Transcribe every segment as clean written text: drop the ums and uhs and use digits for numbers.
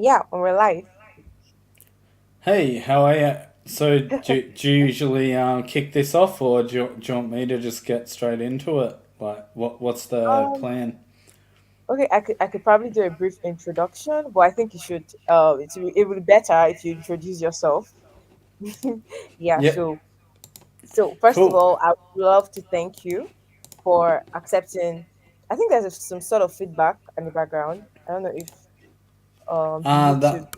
Yeah, we're live. Hey, how are you? So, do you usually kick this off, or do you want me to just get straight into it? Like, what's the Um, plan? okay, I could probably do a brief introduction, but I think you should it would be better if you introduce yourself. Yeah, Yeah, so first of cool. all, I would love to thank you for accepting. I think there's some sort of feedback in the background. I don't know if the YouTube.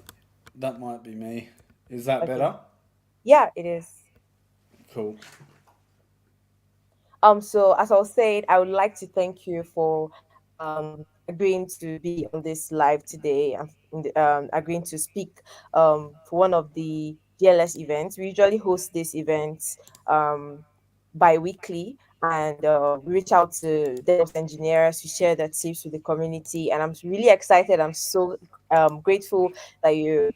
That might be me. Is that Okay. better? Yeah, it is. Cool. So as I was saying, I would like to thank you for agreeing to be on this live today and agreeing to speak for one of the DLS events. We usually host these events bi-weekly, and we reach out to DevOps engineers, we share their tips with the community, and I'm really excited. I'm so grateful that you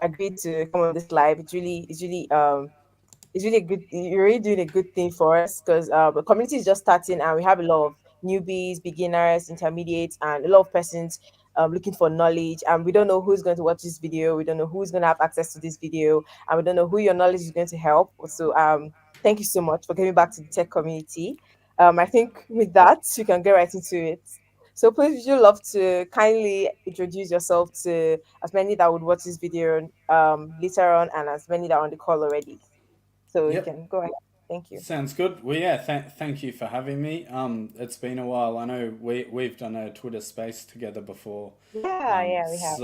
agreed to come on this live. It's really a good, you're really doing a good thing for us, because the community is just starting and we have a lot of newbies, beginners, intermediates, and a lot of persons looking for knowledge, and we don't know who's going to watch this video, we don't know who's going to have access to this video, and we don't know who your knowledge is going to help. So thank you so much for giving back to the tech community. I think with that you can get right into it. So please, would you love to kindly introduce yourself to as many that would watch this video later on, and as many that are on the call already? So you Yep. can go ahead. Thank you. Sounds good. Well, yeah. Thank you for having me. It's been a while. I know we've done a Twitter space together before. Yeah, yeah, we have.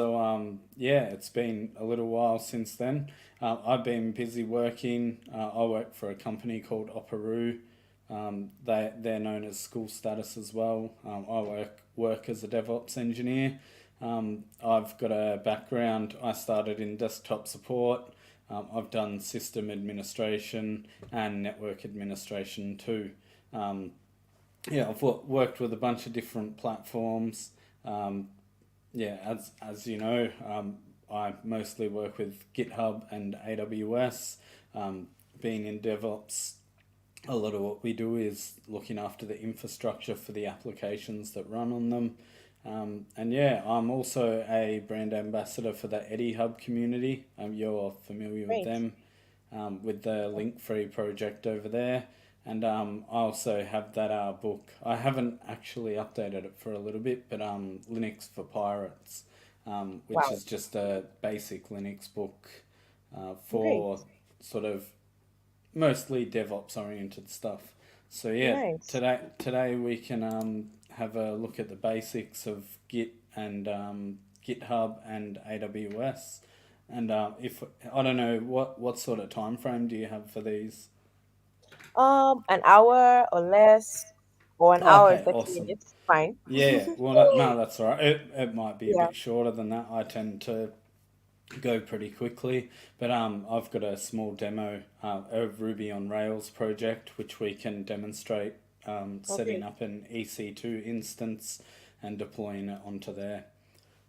Yeah, it's been a little while since then. I've been busy working. I work for a company called Operu. They're known as School Status as well. I work as a DevOps engineer. I've got a background. I started in desktop support. I've done system administration and network administration too. Um, yeah, I've worked with a bunch of different platforms. Um, yeah, as you know, I mostly work with GitHub and AWS. Um, Being in DevOps, a lot of what we do is looking after the infrastructure for the applications that run on them. And yeah, I'm also a brand ambassador for the Eddie Hub community. You're familiar with Great. them, with the Link Free project over there. And I also have that book. I haven't actually updated it for a little bit, but Linux for Pirates, which Wow. is just a basic Linux book Great. for sort of mostly DevOps oriented stuff. So yeah, Nice. today we can have a look at the basics of Git and GitHub and AWS. And if I don't know what sort of time frame do you have for these? An hour or less, or an hour and Okay, 30 awesome. minutes. Fine. Yeah, well, no, that's all right. It might be a Yeah. bit shorter than that. I tend to go pretty quickly. But I've got a small demo of Ruby on Rails project which we can demonstrate setting Okay. up an EC2 instance and deploying it onto there.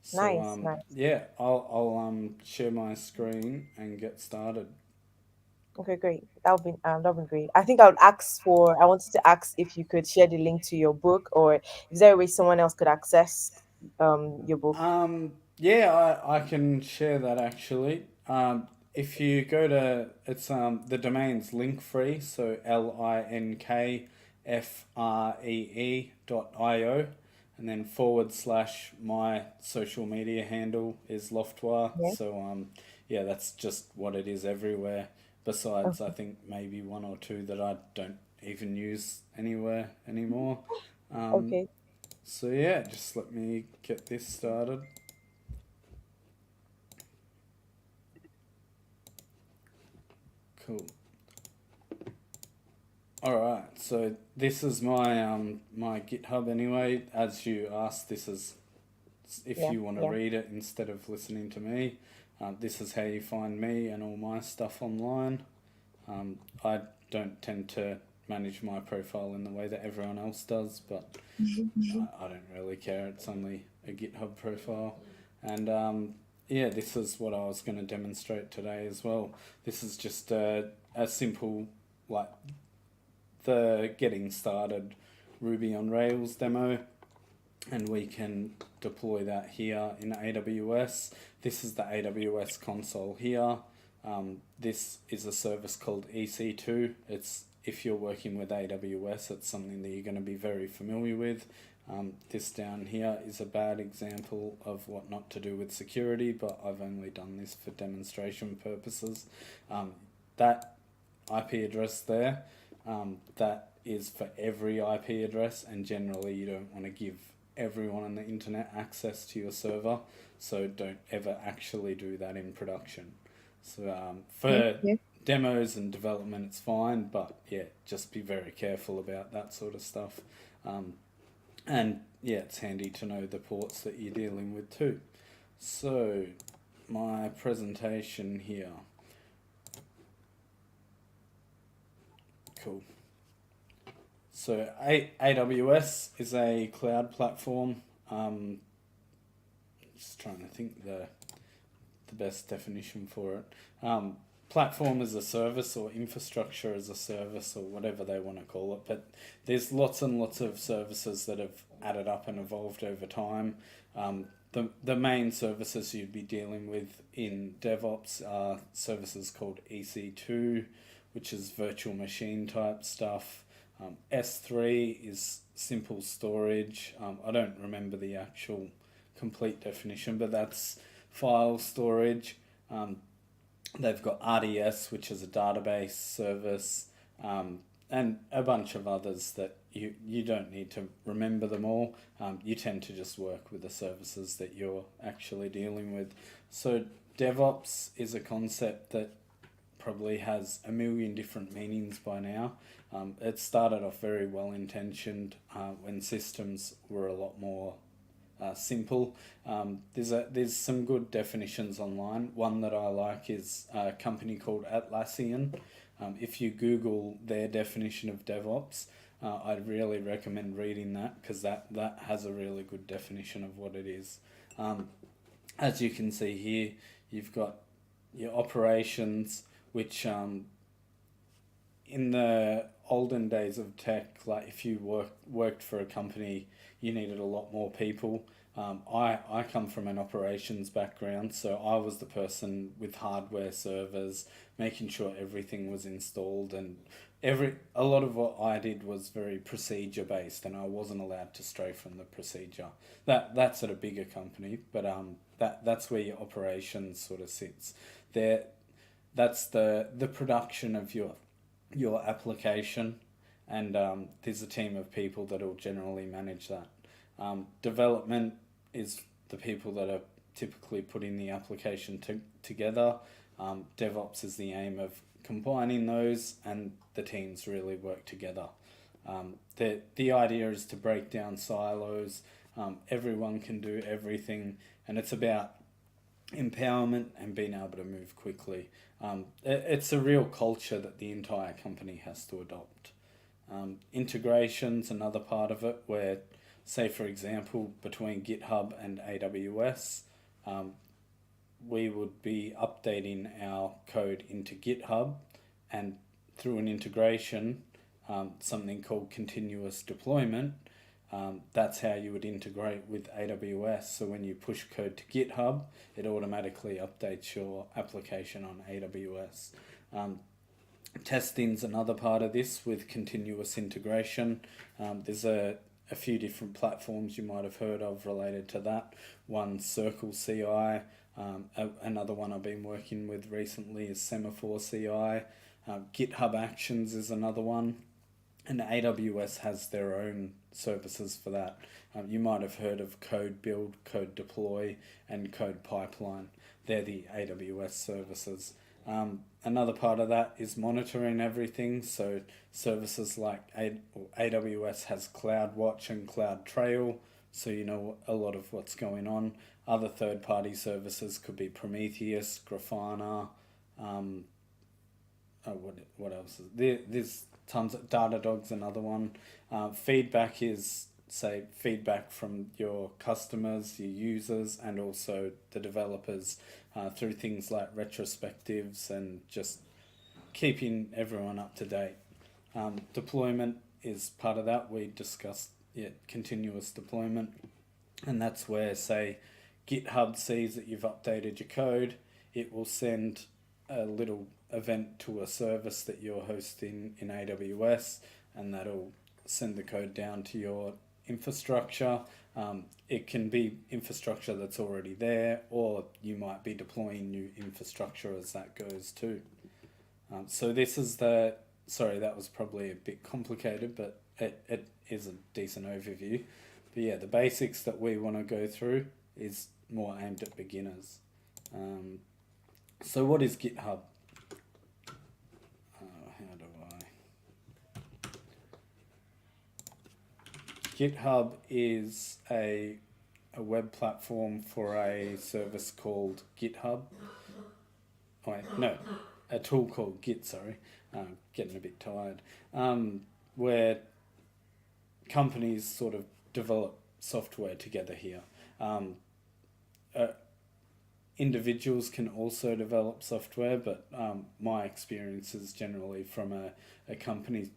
So Nice. Nice. yeah, I'll share my screen and get started. Okay, great. That would be great. I think I wanted to ask if you could share the link to your book, or is there a way someone else could access your book? Yeah, I can share that actually. If you go to it's the domain's link free, so linkfree.io, and then forward slash my social media handle is Loftware. Yeah. So yeah, that's just what it is everywhere. Besides, I Okay. think maybe one or two that I don't even use anywhere anymore. Um, Okay. so yeah, just let me get this started. Cool. All right. So this is my GitHub anyway. As you asked, this is if Yeah. you want to Yeah. read it instead of listening to me. This is how you find me and all my stuff online. I don't tend to manage my profile in the way that everyone else does, but I don't really care. It's only a GitHub profile. And yeah, this is what I was going to demonstrate today as well. This is just a simple, like, the getting started Ruby on Rails demo. and we can deploy that here in AWS. This is the AWS console here. This is a service called EC2. It's, if you're working with AWS, it's something that you're going to be very familiar with. This down here is a bad example of what not to do with security, but I've only done this for demonstration purposes. That IP address there, that is for every IP address, and generally you don't want to give everyone on the internet access to your server, so don't ever actually do that in production. So for Okay. demos and development it's fine, but yeah, just be very careful about that sort of stuff. And yeah, it's handy to know the ports that you're dealing with too. So my presentation here. Cool. So AWS is a cloud platform. Just trying to think the best definition for it. Platform as a service or infrastructure as a service or whatever they want to call it. But there's lots and lots of services that have added up and evolved over time. The main services you'd be dealing with in DevOps are services called EC2, which is virtual machine type stuff. S3 is simple storage. I don't remember the actual complete definition, but that's file storage. They've got RDS, which is a database service, and a bunch of others that you don't need to remember them all. You tend to just work with the services that you're actually dealing with. So DevOps is a concept that probably has a million different meanings by now. It started off very well intentioned when systems were a lot more simple. There's some good definitions online. One that I like is a company called Atlassian. If you Google their definition of DevOps, I'd really recommend reading that, because that has a really good definition of what it is. As you can see here, you've got your operations, which in the olden days of tech, like if you worked for a company, you needed a lot more people. I come from an operations background, so I was the person with hardware servers, making sure everything was installed, and a lot of what I did was very procedure based, and I wasn't allowed to stray from the procedure. That's at a bigger company, but that's where your operations sort of sits. There, that's the production of your application, and there's a team of people that will generally manage that. Development is the people that are typically putting the application together. DevOps is the aim of combining those, and the teams really work together. The idea is to break down silos. Everyone can do everything, and it's about empowerment and being able to move quickly. It's a real culture that the entire company has to adopt. Integration's another part of it, where, say for example, between GitHub and AWS, we would be updating our code into GitHub, and through an integration, something called continuous deployment, that's how you would integrate with AWS. So when you push code to GitHub, it automatically updates your application on AWS. Testing's another part of this with continuous integration. There's a few different platforms you might have heard of related to that. One, Circle CI. Another one I've been working with recently is Semaphore CI. GitHub Actions is another one. And AWS has their own services for that. You might have heard of Code Build, Code Deploy, and Code Pipeline. They're the AWS services. Another part of that is monitoring everything. So services like AWS has CloudWatch and CloudTrail, so you know a lot of what's going on. Other third-party services could be Prometheus, Grafana. What else? There's tons of Datadog's another one. Feedback is, say, feedback from your customers, your users, and also the developers through things like retrospectives and just keeping everyone up to date. Deployment is part of that. We discussed continuous deployment. And that's where, say, GitHub sees that you've updated your code, it will send a little event to a service that you're hosting in AWS, and that'll send the code down to your infrastructure. It can be infrastructure that's already there, or you might be deploying new infrastructure as that goes too. So this is sorry, that was probably a bit complicated, but it is a decent overview. But yeah, the basics that we want to go through is more aimed at beginners. So what is GitHub? How do I? GitHub is a web platform for a service called GitHub. Oh, wait, no, a tool called Git, sorry. Getting a bit tired. Where companies sort of develop software together here. Individuals can also develop software, but my experience is generally from a company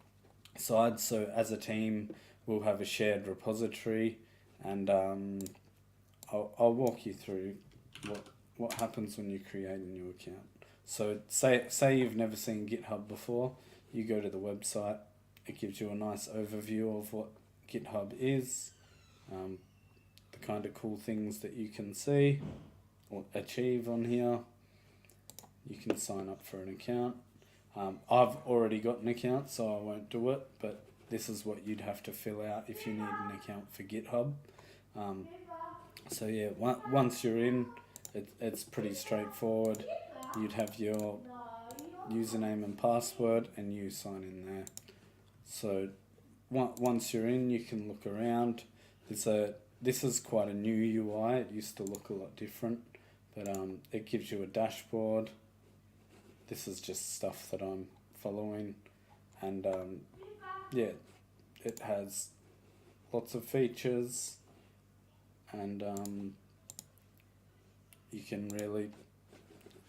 side. So as a team, we'll have a shared repository, and I'll walk you through what happens when you create a new account. So say you've never seen GitHub before, you go to the website, it gives you a nice overview of what GitHub is, the kind of cool things that you can see or achieve on here. You can sign up for an account. I've already got an account, so I won't do it, but this is what you'd have to fill out if you need an account for GitHub. So yeah, once you're in, it's pretty straightforward. You'd have your username and password, and you sign in there. So once you're in, you can look around. This is quite a new UI. It used to look a lot different, but it gives you a dashboard. This is just stuff that I'm following, and yeah, it has lots of features, and you can really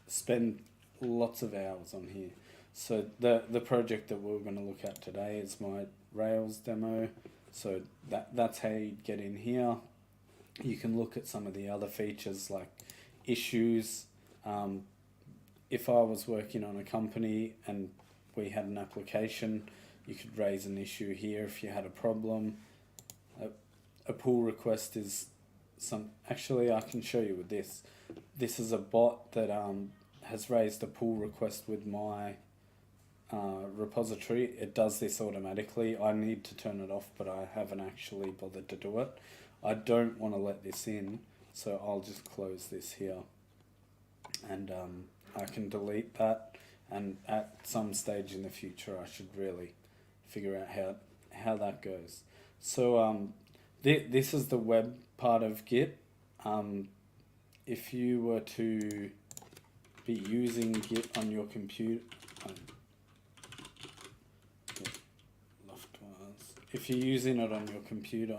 spend lots of hours on here. So the project that we're going to look at today is my Rails demo. So that's how you get in here. You can look at some of the other features like issues. If I was working on a company and we had an application, you could raise an issue here if you had a problem. A pull request is actually I can show you with this. This is a bot that has raised a pull request with my repository. It does this automatically. I need to turn it off, but I haven't actually bothered to do it. I don't want to let this in, so I'll just close this here, and I can delete that, and at some stage in the future I should really figure out how that goes. So this is the web part of Git. If you were to be using Git on your computer, if you're using it on your computer,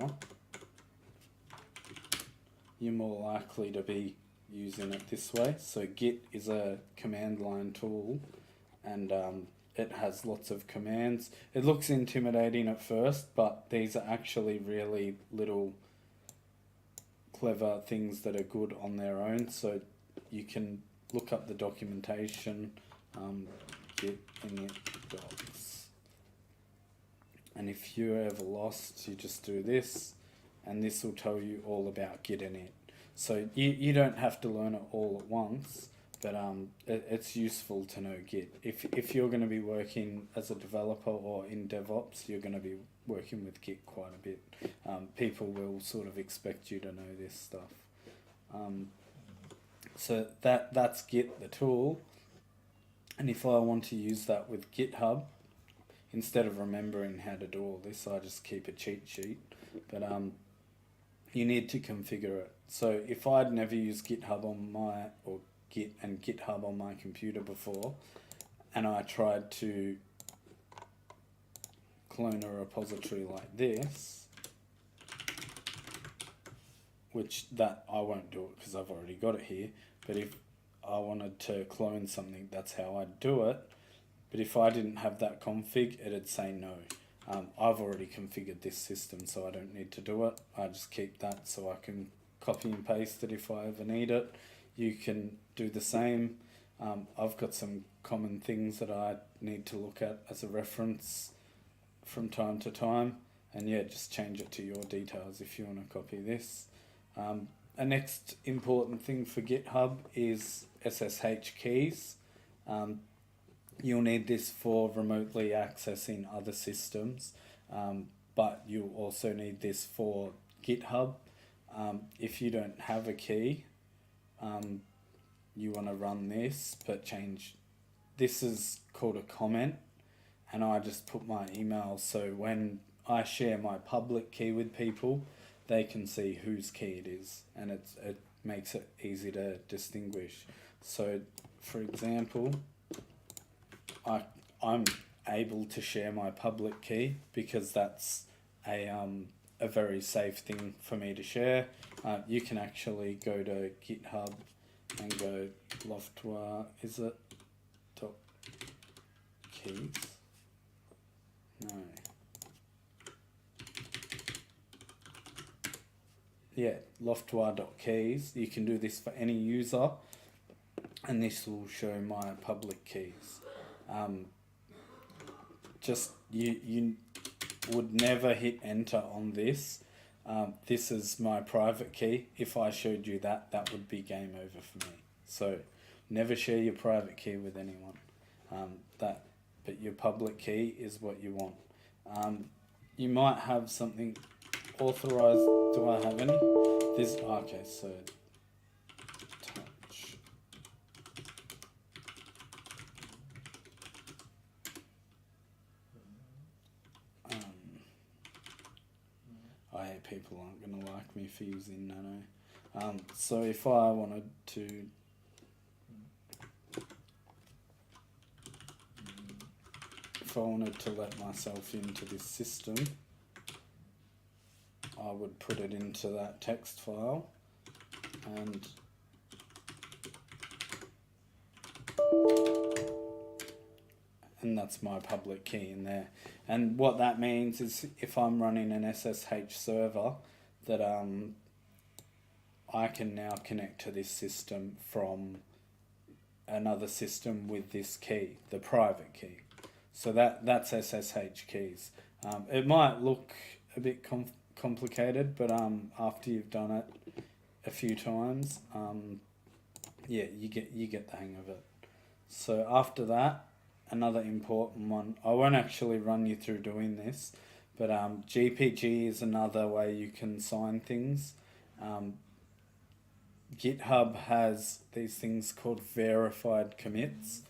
you're more likely to be using it this way. So Git is a command line tool, and it has lots of commands. It looks intimidating at first, but these are actually really little clever things that are good on their own. So you can look up the documentation, Git init docs. And if you're ever lost, you just do this, and this will tell you all about Git init. So you don't have to learn it all at once, but it's useful to know Git. If you're going to be working as a developer or in DevOps, you're going to be working with Git quite a bit. People will sort of expect you to know this stuff. So that's Git, the tool. And if I want to use that with GitHub, instead of remembering how to do all this, I just keep a cheat sheet. But you need to configure it. So if I'd never used GitHub or Git and GitHub on my computer before, and I tried to clone a repository like this, which that I won't do it because I've already got it here, but if I wanted to clone something, that's how I'd do it. But if I didn't have that config, it'd say no. I've already configured this system, so I don't need to do it. I just keep that so I can copy and paste it if I ever need it. You can do the same. I've got some common things that I need to look at as a reference from time to time, and yeah, just change it to your details if you want to copy this. A next important thing for GitHub is SSH keys. You'll need this for remotely accessing other systems, but you'll also need this for GitHub. If you don't have a key, you want to run this, but change. This is called a comment, and I just put my email, so when I share my public key with people, they can see whose key it is, and it makes it easy to distinguish. So, for example, I'm able to share my public key because that's a very safe thing for me to share. You can actually go to GitHub and go Loftware, is it dot keys? No. Yeah, loftware.keys. You can do this for any user, and this will show my public keys. Just you would never hit enter on this. This is my private key. If I showed you that, that would be game over for me. So never share your private key with anyone. But your public key is what you want. You might have something authorized. Do I have any? This okay. So touch. I hate people aren't going to like me for using Nano. So if I wanted to let myself into this system, I would put it into that text file, and that's my public key in there. And what that means is if I'm running an SSH server, that I can now connect to this system from another system with this key, the private key. So that's SSH keys. It might look a bit complicated, but after you've done it a few times, yeah, you get the hang of it. So after that, another important one, I won't actually run you through doing this, but GPG is another way you can sign things. GitHub has these things called verified commits.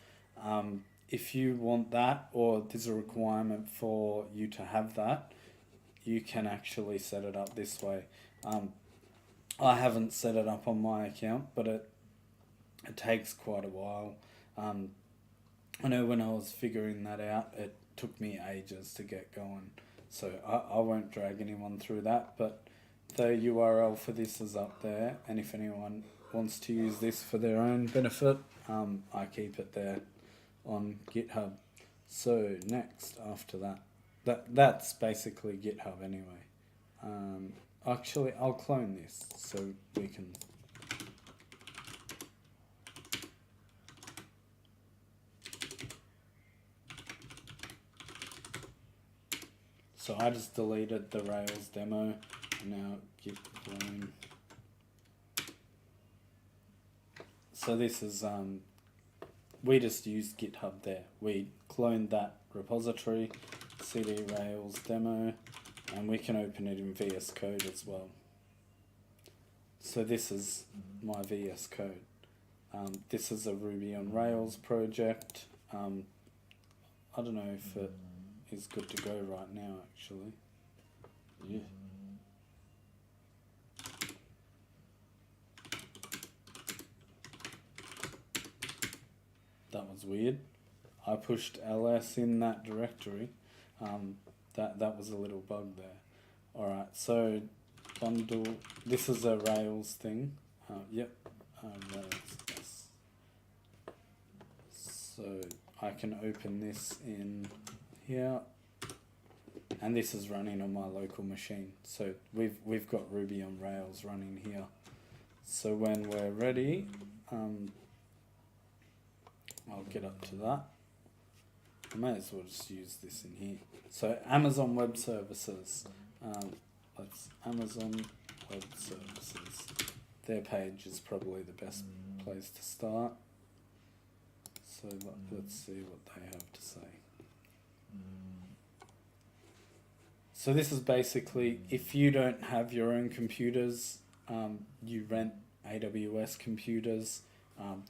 If you want that, or there's a requirement for you to have that, you can actually set it up this way. I haven't set it up on my account, but it takes quite a while. I know when I was figuring that out, it took me ages to get going. So I won't drag anyone through that, but the URL for this is up there, and if anyone wants to use this for their own benefit, I keep it there on GitHub. So next, after that's basically GitHub anyway. Actually, I'll clone this so we can. So I just deleted the Rails demo, and now git clone. So this is we just used GitHub there. We cloned that repository, cd Rails demo, and we can open it in VS Code as well. So this is my VS Code. This is a Ruby on Rails project. I don't know if it is good to go right now, actually. Yeah. That was weird. I pushed ls in that directory. That was a little bug there. Alright, so bundle, this is a Rails thing. Yep, Rails, yes. So I can open this in here. and this is running on my local machine. So we've got Ruby on Rails running here. So when we're ready, I'll get up to that. I may as well just use this in here. So Amazon Web Services. That's Amazon Web Services. Their page is probably the best place to start. So let's see what they have to say. So this is basically, if you don't have your own computers, you rent AWS computers.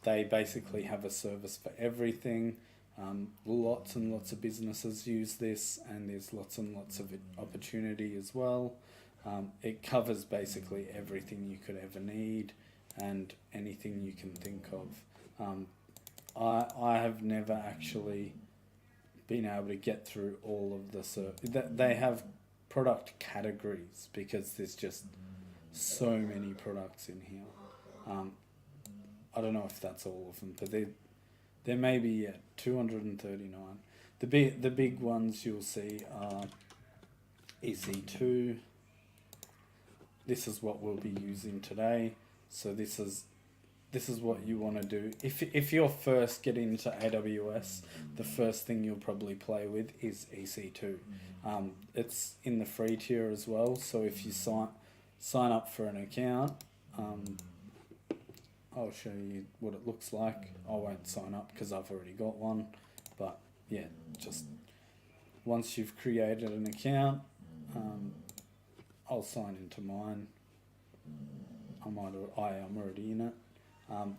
They basically have a service for everything. Lots and lots of businesses use this, and there's lots and lots of opportunity as well. It covers basically everything you could ever need and anything you can think of. I have never actually been able to get through all of the they have product categories because there's just so many products in here. I don't know if that's all of them, but there may be 239. The big ones you'll see are EC2. This is what we'll be using today. So this is what you want to do. If you're first getting into AWS, the first thing you'll probably play with is EC2. It's in the free tier as well. So if you sign up for an account, I'll show you what it looks like. I won't sign up because I've already got one. But yeah, just once you've created an account, I'll sign into mine. I am already in it.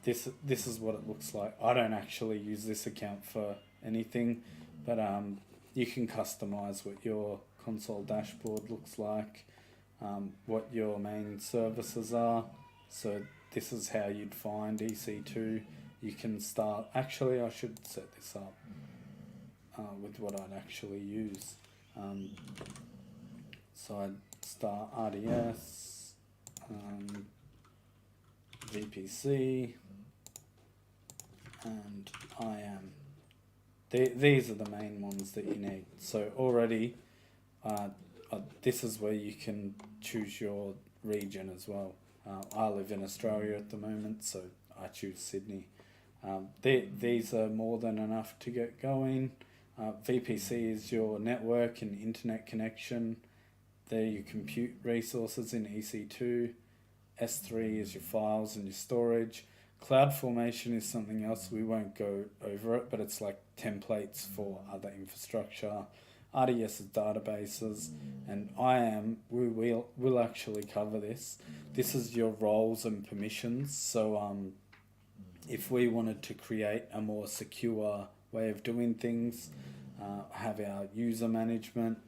This is what it looks like. I don't actually use this account for anything, but you can customize what your console dashboard looks like, what your main services are. So this is how you'd find EC2. You can start. Actually, I should set this up with what I'd actually use. So I'd start RDS, VPC, and IAM. These are the main ones that you need. So already, this is where you can choose your region as well. I live in Australia at the moment, so I choose Sydney. These are more than enough to get going. VPC is your network and internet connection. They're your compute resources in EC2. S3 is your files and your storage. CloudFormation is something else. We won't go over it, but it's like templates for other infrastructure. RDS is databases, and IAM, we'll actually cover this. This is your roles and permissions. So if we wanted to create a more secure way of doing things, have our user management,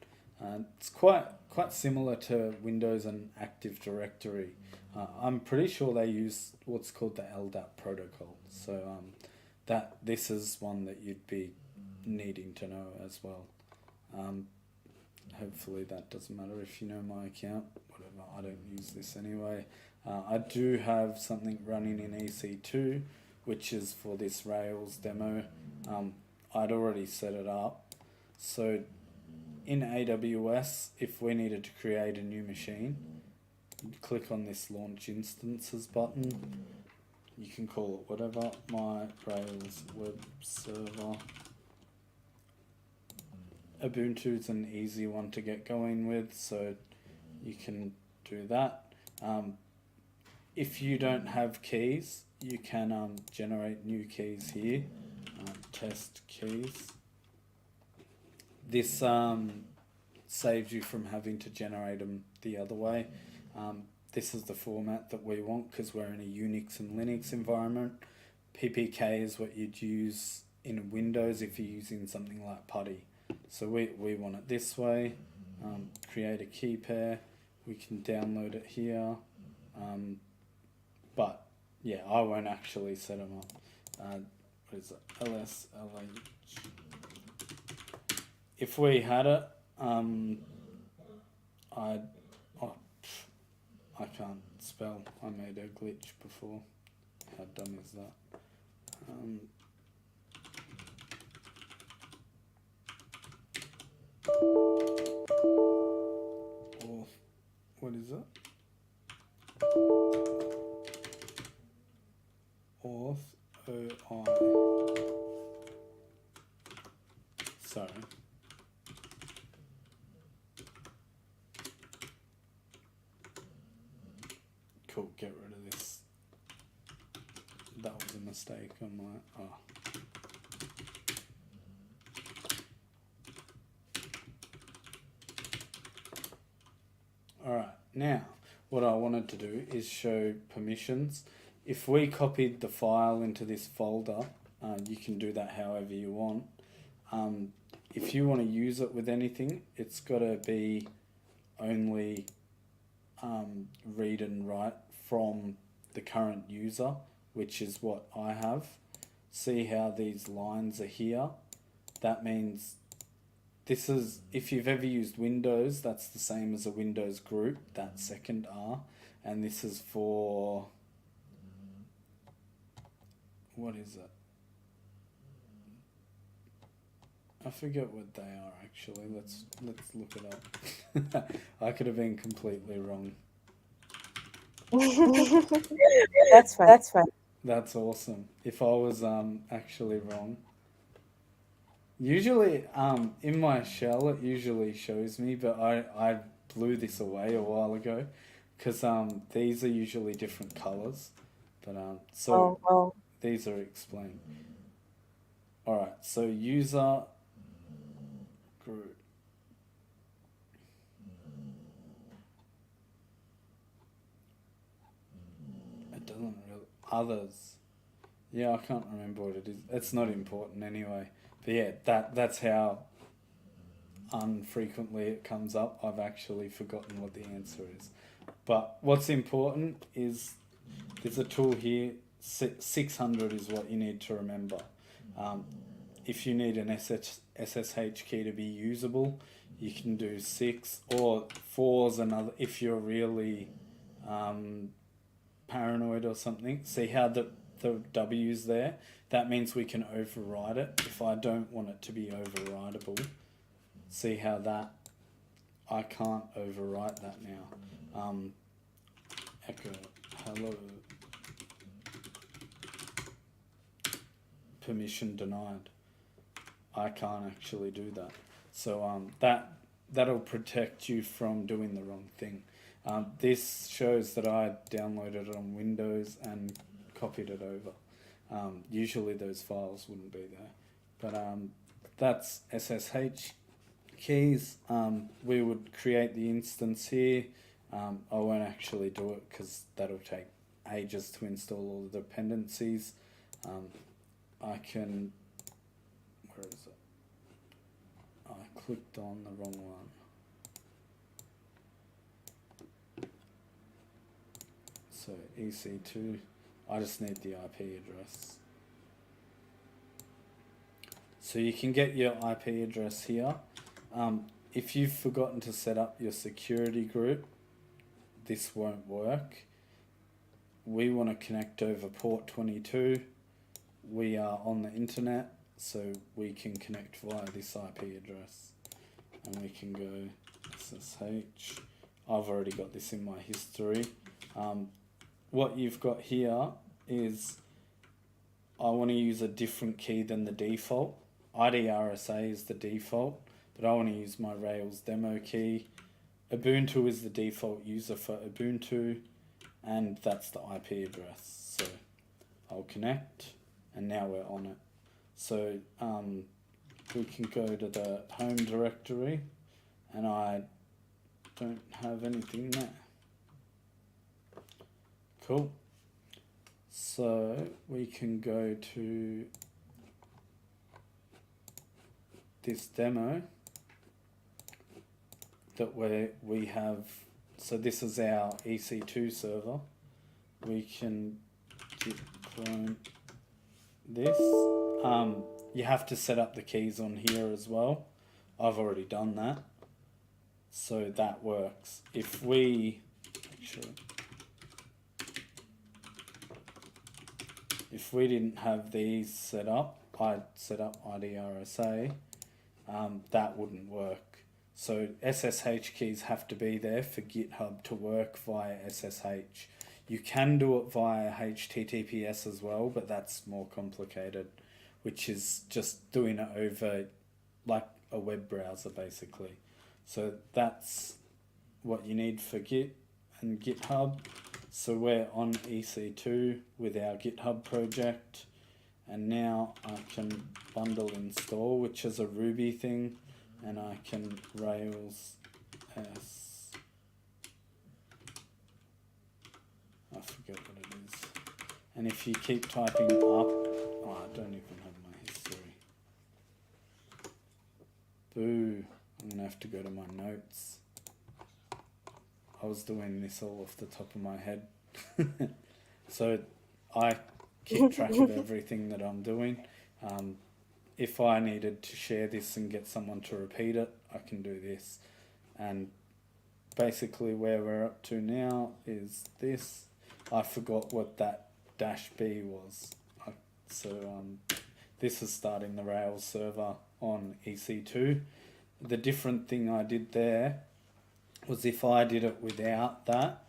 it's quite similar to Windows and Active Directory. I'm pretty sure they use what's called the LDAP protocol. So this is one that you'd be needing to know as well. Hopefully that doesn't matter if you know my account. Whatever, I don't use this anyway. I do have something running in EC2, which is for this Rails demo. I'd already set it up. So in AWS, if we needed to create a new machine, you'd click on this Launch Instances button. You can call it whatever, my Rails web server. Ubuntu's an easy one to get going with, so you can do that. If you don't have keys, you can generate new keys here. Test keys. This saves you from having to generate them the other way. This is the format that we want because we're in a Unix and Linux environment. PPK is what you'd use in Windows if you're using something like PuTTY. So we want it this way. Create a key pair. We can download it here. But yeah, I won't actually set them up. What is it? LSLH. If we had it, I can't spell. I made a glitch before. How dumb is that? is it? Auth OI. Sorry. Cool, get rid of this. That was a mistake on my... Oh. Alright, now what I wanted to do is show permissions. If we copied the file into this folder, you can do that however you want. If you want to use it with anything, it's got to be only read and write from the current user, which is what I have. See how these lines are here? That means this is, if you've ever used Windows, that's the same as a Windows group, that second R. And this is for, what is it? I forget what they are actually. Let's look it up. I could have been completely wrong. That's fine. That's fine. That's awesome. If I was actually wrong. Usually in my shell it usually shows me, but I blew this away a while ago because these are usually different colors. But these are explained. Alright, so user group. It doesn't really... Others. Yeah, I can't remember what it is. It's not important anyway. But yeah, that's how unfrequently it comes up. I've actually forgotten what the answer is. But what's important is there's a tool here. 600 is what you need to remember. If you need an SSH key to be usable, you can do 6 or 4's another. If you're really paranoid or something, see how the W's there? That means we can override it. If I don't want it to be overridable, see how that, I can't overwrite that now. Echo hello. Permission denied. I can't actually do that. So that'll protect you from doing the wrong thing. This shows that I downloaded it on Windows and copied it over. Usually those files wouldn't be there. But that's SSH keys. We would create the instance here. I won't actually do it because that'll take ages to install all the dependencies. I can, where is it? I clicked on the wrong one. So EC2, I just need the IP address. So you can get your IP address here. If you've forgotten to set up your security group, this won't work. We want to connect over port 22. We are on the internet, so we can connect via this IP address. And we can go SSH. I've already got this in my history. What you've got here is I want to use a different key than the default. IDRSA is the default, but I want to use my Rails demo key. Ubuntu is the default user for Ubuntu, and that's the IP address. So I'll connect, and now we're on it. So we can go to the home directory, and I don't have anything there. Cool. So we can go to this demo that we have. So this is our EC2 server. We can git clone this. You have to set up the keys on here as well. I've already done that. So that works. If we didn't have these set up, I'd set up IDRSA, that wouldn't work. So SSH keys have to be there for GitHub to work via SSH. You can do it via HTTPS as well, but that's more complicated, which is just doing it over like a web browser basically. So that's what you need for Git and GitHub. So we're on EC2 with our GitHub project, and now I can bundle install, which is a Ruby thing, and I can Rails S. I forget what it is. And if you keep typing up, oh, I don't even have my history. Boo, I'm gonna have to go to my notes. I was doing this all off the top of my head. So I keep track of everything that I'm doing. If I needed to share this and get someone to repeat it, I can do this. And basically where we're up to now is this. I forgot what that -b was. This is starting the Rails server on EC2. The different thing I did there was if I did it without that,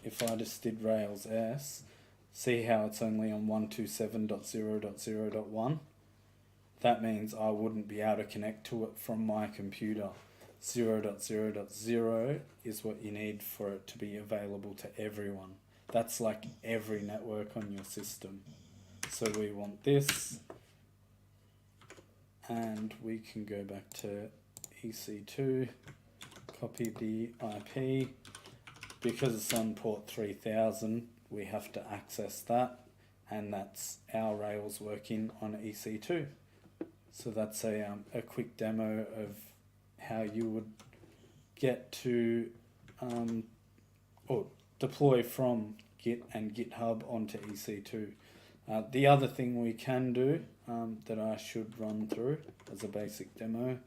if I just did Rails S, see how it's only on 127.0.0.1? That means I wouldn't be able to connect to it from my computer. 0.0.0 is what you need for it to be available to everyone. That's like every network on your system. So we want this, and we can go back to EC2, copy the IP. Because it's on port 3000, we have to access that, and that's our Rails working on EC2. So that's a quick demo of how you would get to or deploy from Git and GitHub onto EC2. The other thing we can do that I should run through as a basic demo,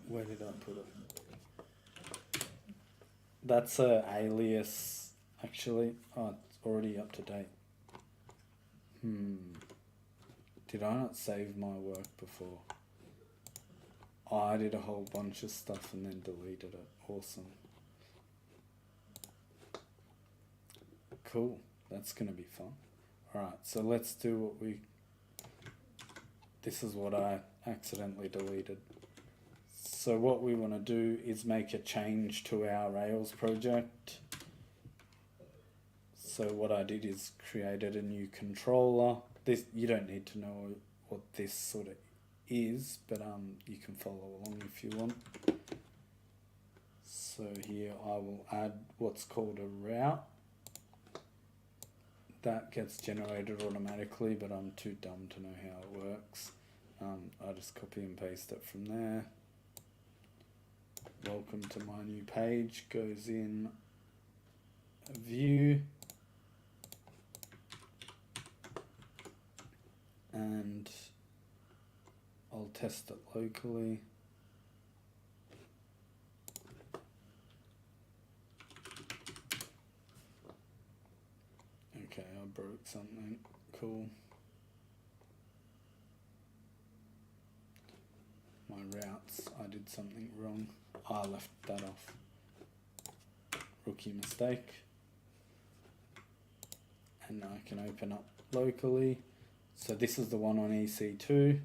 where did I put it? That's a alias, actually. Oh, it's already up to date. Did I not save my work before? Oh, I did a whole bunch of stuff and then deleted it. Awesome. Cool. That's going to be fun. Alright, so let's do what we... This is what I accidentally deleted. So what we want to do is make a change to our Rails project. So what I did is created a new controller. This, you don't need to know what this sort of is, but you can follow along if you want. So here I will add what's called a route. That gets generated automatically, but I'm too dumb to know how it works. I just copy and paste it from there. Welcome to my new page, goes in view, and I'll test it locally. Okay, I broke something, cool. My routes, I did something wrong. I left that off. Rookie mistake. And I can open up locally. So this is the one on EC2.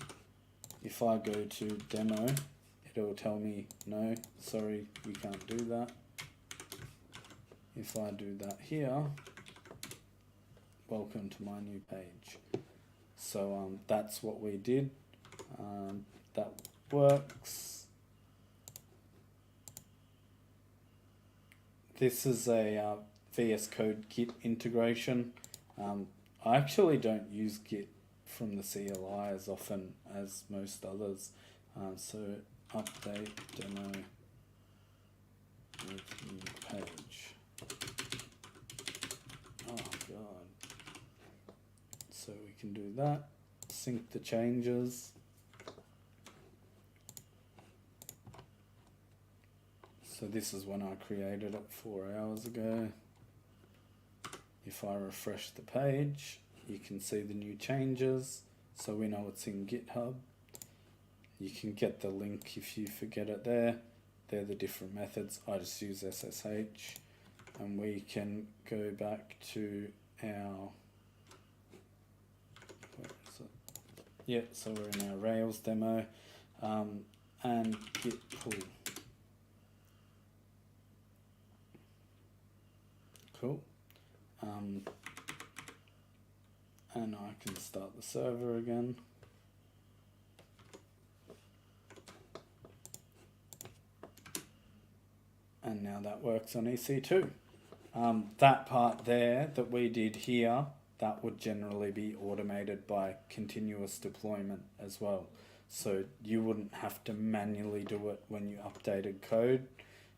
If I go to demo, it'll tell me, no, sorry, you can't do that. If I do that here, welcome to my new page. So that's what we did. That works. This is a VS Code Git integration. I actually don't use Git from the CLI as often as most others. So update demo with new page. Oh god. So we can do that. Sync the changes. So this is when I created it 4 hours ago. If I refresh the page, you can see the new changes. So we know it's in GitHub. you can get the link if you forget it there. They're the different methods. I just use SSH, and we can go back to our, where is it? Yeah, so we're in our Rails demo, and git pull. Cool. And I can start the server again. And now that works on EC2. That part there that we did here, that would generally be automated by continuous deployment as well. So you wouldn't have to manually do it when you updated code.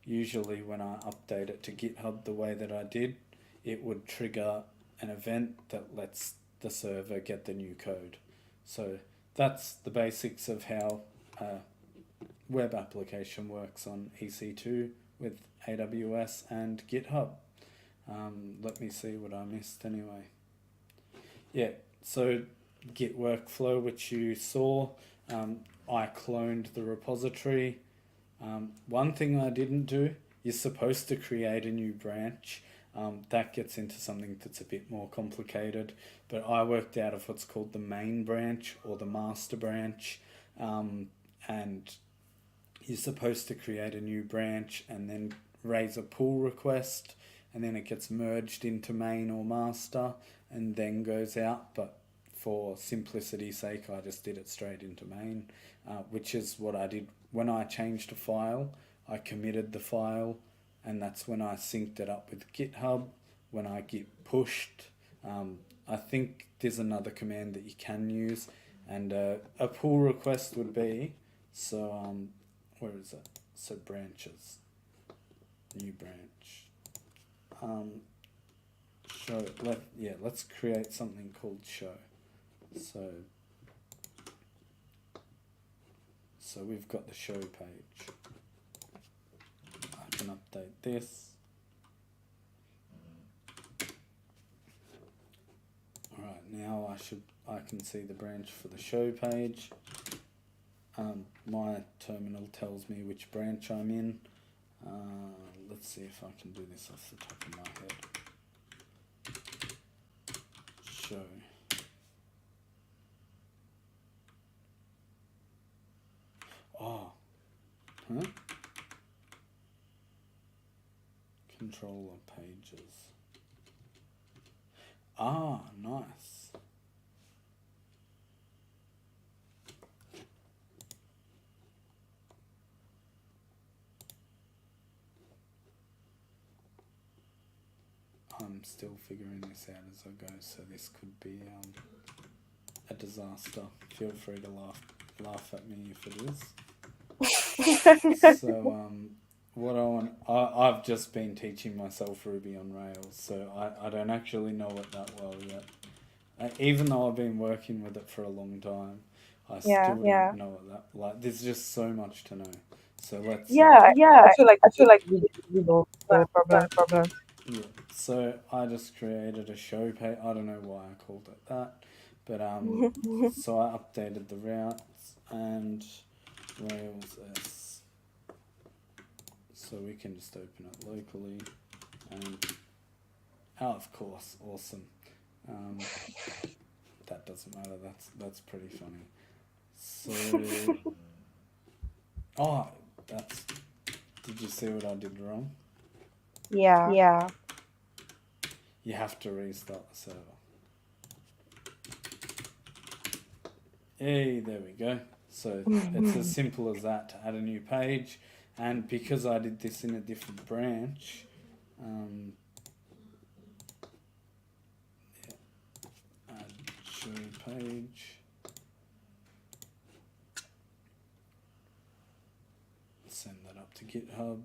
Usually when I update it to GitHub the way that I did, it would trigger an event that lets the server get the new code. So that's the basics of how a web application works on EC2 with AWS and GitHub. Let me see what I missed anyway. Yeah, so Git workflow, which you saw, I cloned the repository. One thing I didn't do, you're supposed to create a new branch. That gets into something that's a bit more complicated, but I worked out of what's called the main branch or the master branch, and you're supposed to create a new branch and then raise a pull request, and then it gets merged into main or master and then goes out. But for simplicity's sake, I just did it straight into main, which is what I did when I changed a file. I committed the file, and that's when I synced it up with GitHub. When I git pushed, I think there's another command that you can use, and a pull request would be, so where is it? So branches, new branch. Show. Let's create something called show. So we've got the show page. I can update this. Alright, now I can see the branch for the show page. My terminal tells me which branch I'm in. Let's see if I can do this off the top of my head. Show. Oh. Huh? Controller pages. Ah, nice. I'm still figuring this out as I go, so this could be a disaster. Feel free to laugh at me if it is. So I've just been teaching myself Ruby on Rails, so I don't actually know it that well yet. Even though I've been working with it for a long time, I still don't know it that. Like, there's just so much to know. So let's. I feel like we know the problem. Yeah. So I just created a show page. I don't know why I called it that, but so I updated the routes and Rails S. So we can just open it locally, and of course, awesome. That doesn't matter. That's pretty funny. So, did you see what I did wrong? Yeah. You have to restart the server. Hey, there we go. So it's as simple as that to add a new page. And because I did this in a different branch, add show page. Send that up to GitHub.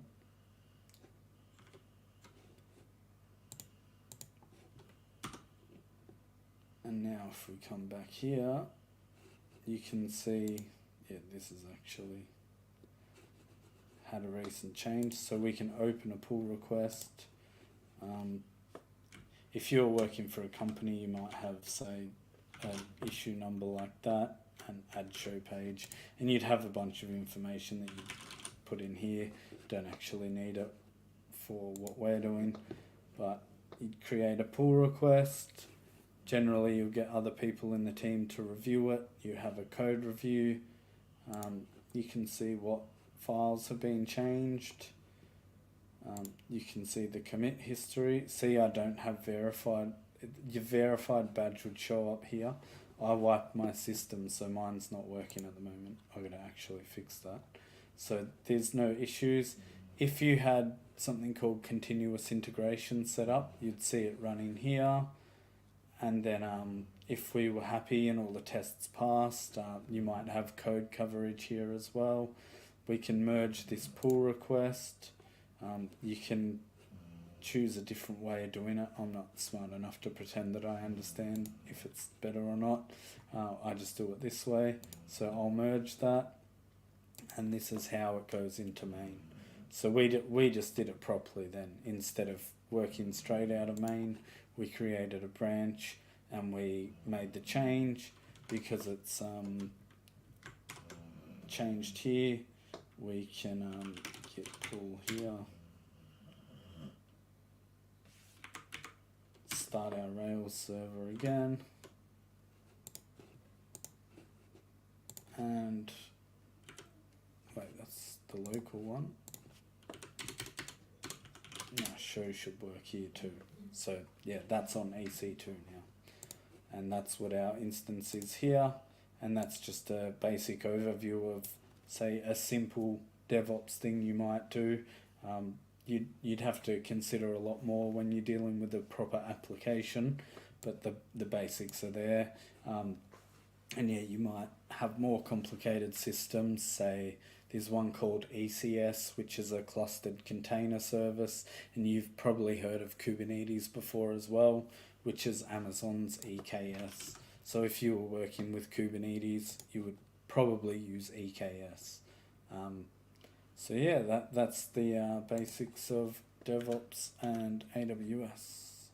And now if we come back here, you can see, this is actually had a recent change. So we can open a pull request. If you're working for a company, you might have, say, an issue number like that, and add show page, and you'd have a bunch of information that you put in here. Don't actually need it for what we're doing, but you'd create a pull request. Generally, you'll get other people in the team to review it. You have a code review. You can see what files have been changed. You can see the commit history. See, I don't have verified. Your verified badge would show up here. I wiped my system, so mine's not working at the moment. I'm going to actually fix that. So there's no issues. If you had something called continuous integration set up, you'd see it running here. And then if we were happy and all the tests passed, you might have code coverage here as well. We can merge this pull request. You can choose a different way of doing it. I'm not smart enough to pretend that I understand if it's better or not. I just do it this way. So I'll merge that. And this is how it goes into main. So we just did it properly then. Instead of working straight out of main, we created a branch and we made the change. Because it's changed here, we can git pull here, start our Rails server again, and wait, that's the local one. Now show should work here too. So yeah, that's on EC2 now, and that's what our instance is here. And that's just a basic overview of, say, a simple DevOps thing you might do. You'd have to consider a lot more when you're dealing with a proper application, but the basics are there. And yeah, you might have more complicated systems. Say there's one called ECS, which is a clustered container service, and you've probably heard of Kubernetes before as well, which is Amazon's EKS. So if you were working with Kubernetes, you would probably use EKS. So yeah, that's the basics of DevOps and AWS.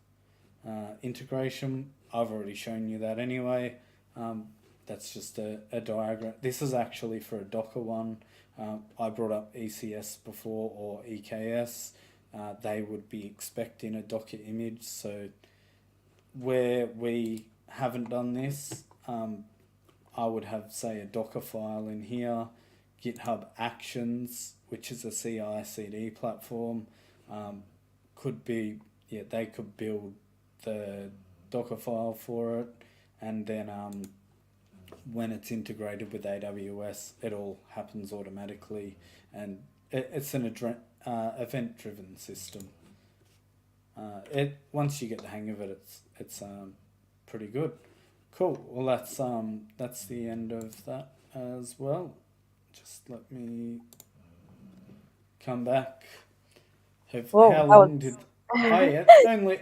Integration, I've already shown you that anyway. That's just a diagram. This is actually for a Docker one. I brought up ECS before, or EKS. They would be expecting a Docker image. So where we haven't done this, I would have, say, a Docker file in here, GitHub Actions, which is a CI/CD platform. Could be, yeah, they could build the Docker file for it, and then when it's integrated with AWS, it all happens automatically, and it's an event-driven system. Once you get the hang of it, it's pretty good. Cool. Well, that's the end of that as well. Just let me come back. Whoa, How that long was did? Oh yeah,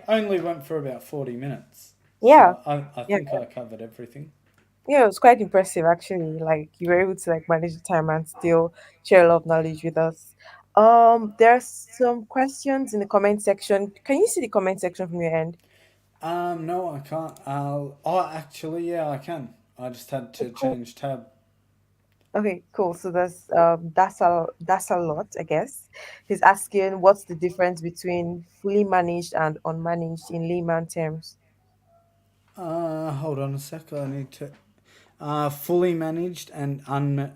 only went for about 40 minutes. yeah, So I yeah, think I covered everything. yeah. It was quite impressive actually. Like you were able to like manage the time and still share a lot of knowledge with us. There's some questions in the comment section. Can you see the comment section from your end? No, I can't. Actually, yeah, I can. I just had Okay, to cool. change tab. Okay, cool. So that's a lot, I guess. He's asking what's the difference between fully managed and unmanaged in layman terms. Hold on a sec. I need to. Fully managed and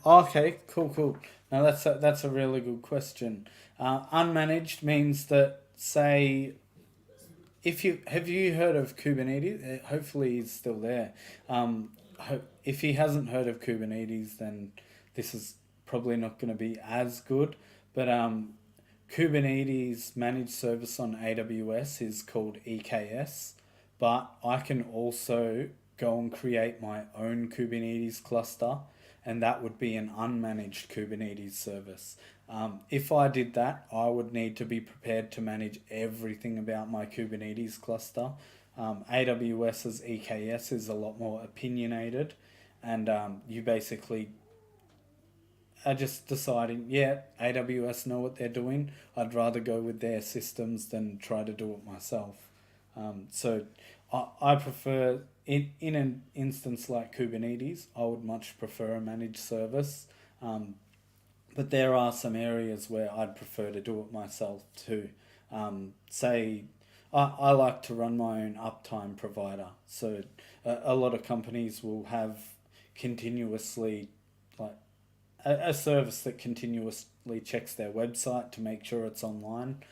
Okay, cool. Now that's a really good question. Unmanaged means that, say, if you have you heard of Kubernetes? Hopefully he's still there. If he hasn't heard of Kubernetes, then this is probably not going to be as good. But Kubernetes managed service on AWS is called EKS, but I can also go and create my own Kubernetes cluster, and that would be an unmanaged Kubernetes service. If I did that, I would need to be prepared to manage everything about my Kubernetes cluster. AWS's EKS is a lot more opinionated, and you basically are just deciding, yeah, AWS know what they're doing. I'd rather go with their systems than try to do it myself. So I prefer in an instance like Kubernetes, I would much prefer a managed service. Um, but there are some areas where I'd prefer to do it myself too. Say, I like to run my own uptime provider. So a lot of companies will have continuously like a service that continuously checks their website to make sure it's online.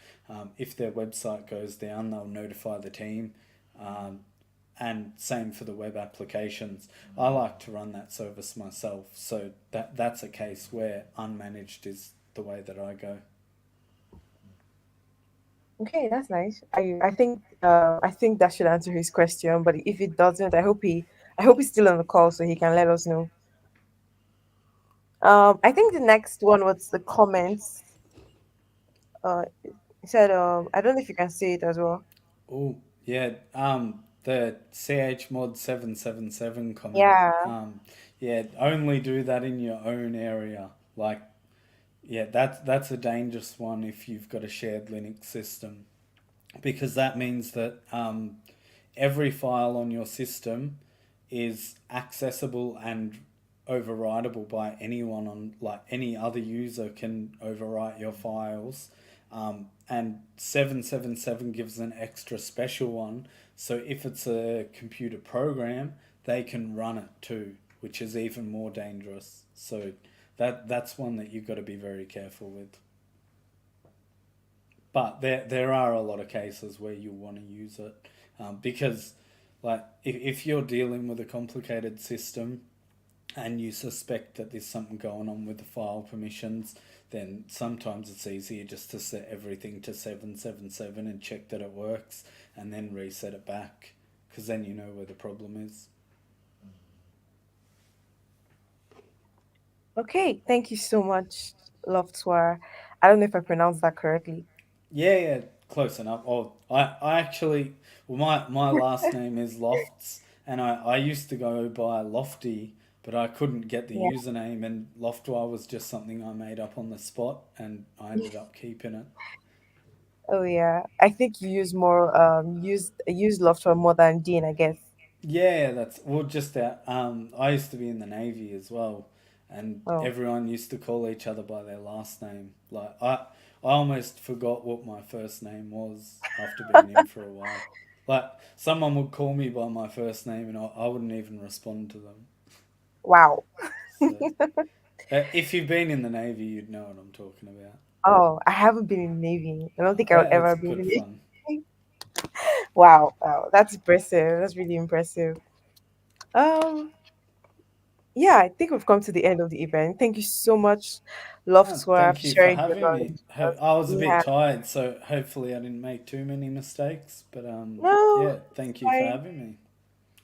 If their website goes down, they'll notify the team. Um, and same for the web applications. I like to run that service myself, so that's a case where unmanaged is the way that I go. Okay, that's nice. I think that should answer his question. But if it doesn't, I hope he's still on the call so he can let us know. I think the next one was the comments. He said, I don't know if you can see it as well. Oh yeah, the chmod 777 comment. Yeah. Yeah, only do that in your own area. Like yeah, that's a dangerous one if you've got a shared Linux system because that means that every file on your system is accessible and overwritable by anyone on like any other user can overwrite your files. And 777 gives an extra special one. So if it's a computer program, they can run it too, which is even more dangerous. So that's one that you've got to be very careful with. But there are a lot of cases where you want to use it because like if you're dealing with a complicated system and you suspect that there's something going on with the file permissions, then sometimes it's easier just to set everything to 777 and check that it works and then reset it back because then you know where the problem is. Okay, thank you so much, Loftware. I don't know if I pronounced that correctly. Yeah, yeah, close enough. Oh, I actually, well, my last name is Lofts, and I used to go by Lofty, but I couldn't get the Yeah. username, and Loftwar was just something I made up on the spot, and I ended up keeping it. Oh yeah. I think you use more use Loftware more than Dean, I guess. Yeah, that's well, just that. I used to be in the Navy as well, and Oh. everyone used to call each other by their last name. Like I almost forgot what my first name was after being in for a while. Like someone would call me by my first name, and I wouldn't even respond to them. Wow. So if you've been in the Navy, you'd know what I'm talking about. Oh, I haven't been in the Navy. I don't think I'll It's ever be in good the Navy. fun. Wow, wow, that's impressive. That's really impressive. Um, yeah, I think we've come to the end of the event. Thank you so much, Loftware, for Thank you for sharing your having me. knowledge with us. I was a bit Yeah. tired, so hopefully I didn't make too many mistakes. But No, yeah, it's thank you for fine. having me.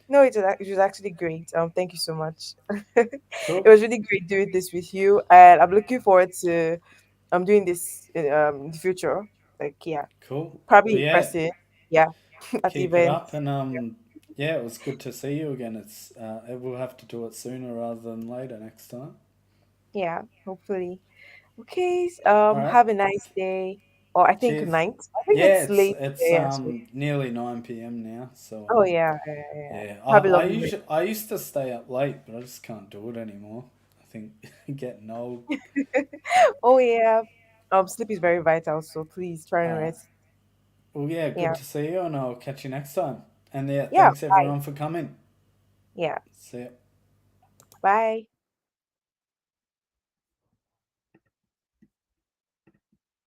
No, it was actually great. Thank you so much. It Cool, was really great doing this with you, and I'm looking forward to doing this in the future. Like, yeah, cool. probably Well, in yeah, person. Yeah, at keep it events. up, and yeah, it was good to see you again. It's we'll have to do it sooner rather than later next time. Yeah, hopefully. Okay. All right, Have a nice day, or I think cheers. night. I think Yeah, it's late it's today, actually. nearly 9 p.m. now, so Oh yeah, yeah, yeah. yeah, Have a lovely night. I used to stay up late, but I just can't do it anymore. I think getting old. But Oh yeah. Sleep is very vital, so please try and all right. rest. Well, yeah, good Yeah. to see you, and I'll catch you next time. And yeah, Yeah. thanks Bye. everyone for coming. Yeah. See ya. Bye.